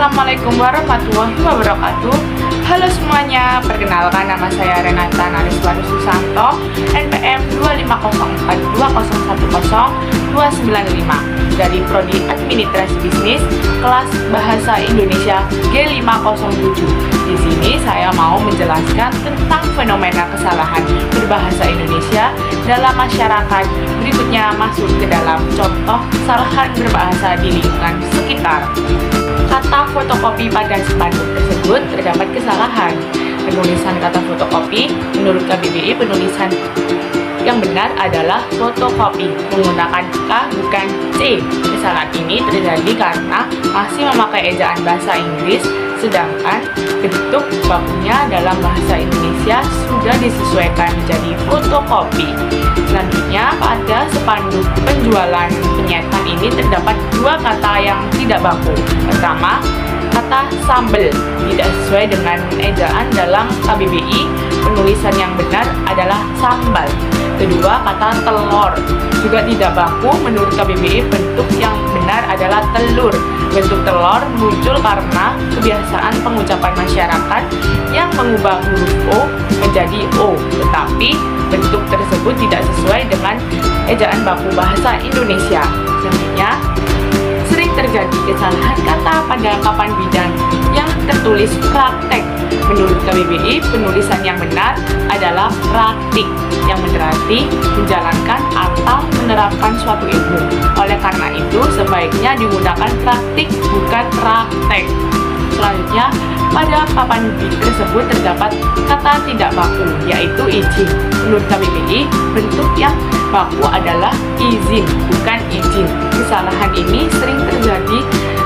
Assalamualaikum warahmatullahi wabarakatuh. Halo semuanya, perkenalkan nama saya Renata Nariswaru Susanto, NPM 25042100295 dari Prodi Administrasi Bisnis, kelas Bahasa Indonesia G507. Di sini saya mau menjelaskan tentang fenomena kesalahan berbahasa Indonesia dalam masyarakat. Berikutnya masuk ke dalam contoh kesalahan berbahasa di lingkungan sekitar. Kata fotokopi pada spanduk tersebut terdapat kesalahan. Penulisan kata fotokopi menurut KBBI penulisan yang benar adalah fotokopi menggunakan K bukan C. Kesalahan ini terjadi karena masih memakai ejaan bahasa Inggris, sedangkan bentuk bakunya dalam bahasa Indonesia sudah disesuaikan menjadi fotokopi. Selanjutnya, pada spanduk penjualan penyetan ini terdapat dua kata yang tidak baku. Pertama, kata sambel tidak sesuai dengan ejaan dalam KBBI, penulisan yang benar adalah sambal. Kedua, kata telur juga tidak baku, menurut KBBI bentuk yang benar adalah telur. Bentuk telur muncul karena kebiasaan pengucapan masyarakat yang mengubah huruf O menjadi O, tetapi bentuk tersebut tidak sesuai dengan ejaan baku bahasa Indonesia. Selanjutnya, sering terjadi kesalahan kata pada papan bidang yang tertulis praktek. Menurut KBBI, penulisan yang benar adalah praktik, yang berarti menjalankan atau menerapkan suatu ilmu. Oleh karena itu, sebaiknya digunakan praktik, bukan praktek. Selanjutnya, pada papan bidang tersebut terdapat kata tidak baku, yaitu izin. Menurut KBBI, bentuk yang baku adalah izin, bukan izin. Kesalahan ini sering terjadi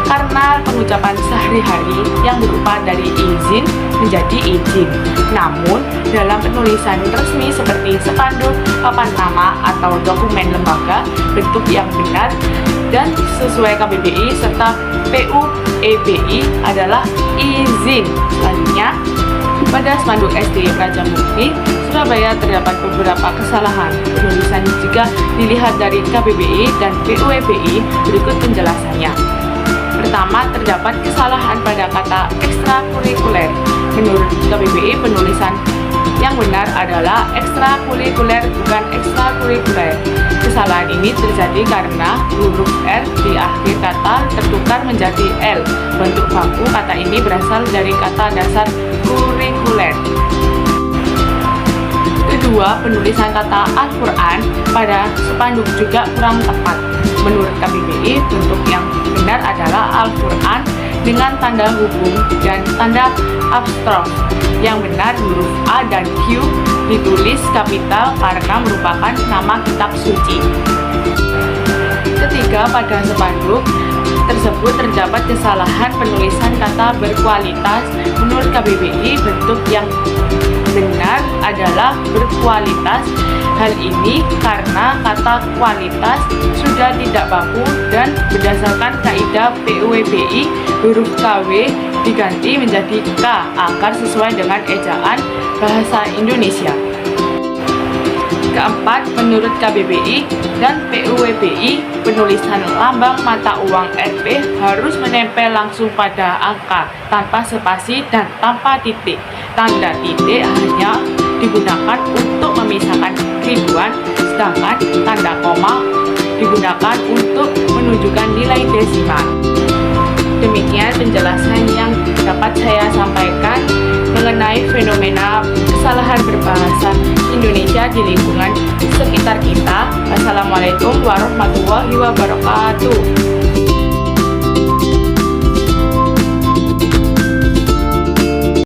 karena pengucapan sehari-hari yang berupa dari izin menjadi izin. Namun, dalam penulisan resmi seperti spanduk, papan nama, atau dokumen lembaga, bentuk yang benar dan sesuai KBBI serta PUEBI adalah izin. Selanjutnya, pada spanduk SD Prajamukti, Surabaya terdapat beberapa kesalahan penulisan jika dilihat dari KBBI dan PUEBI. Berikut penjelasannya. Pertama, terdapat kesalahan pada kata ekstrakurikuler. Menurut KBBI, penulisan yang benar adalah ekstrakurikuler, bukan ekstrakurikuler. Kesalahan ini terjadi karena huruf R di akhir kata tertukar menjadi L. Bentuk baku kata ini berasal dari kata dasar kurikuler. Kedua, penulisan kata Al-Quran pada spanduk juga kurang tepat. Menurut KBBI, bentuk yang benar adalah Al-Quran dengan tanda hubung dan tanda apostrof. Yang benar huruf A dan Q ditulis kapital karena merupakan nama kitab suci. Ketiga, pada spanduk tersebut terdapat kesalahan penulisan kata berkualitas. Menurut KBBI, bentuk yang benar adalah berkualitas. Hal ini karena kata kualitas sudah tidak baku dan berdasarkan kaidah PUEBI, huruf KW diganti menjadi K agar sesuai dengan ejaan bahasa Indonesia. Keempat, menurut KBBI dan PUEBI, penulisan lambang mata uang Rp harus menempel langsung pada angka tanpa spasi dan tanpa titik. Tanda titik hanya digunakan untuk memisahkan ribuan, sedangkan tanda koma digunakan untuk menunjukkan nilai desimal. Demikian penjelasan yang dapat saya sampaikan mengenai fenomena kesalahan berbahasa Indonesia di lingkungan sekitar kita. Wassalamualaikum warahmatullahi wabarakatuh.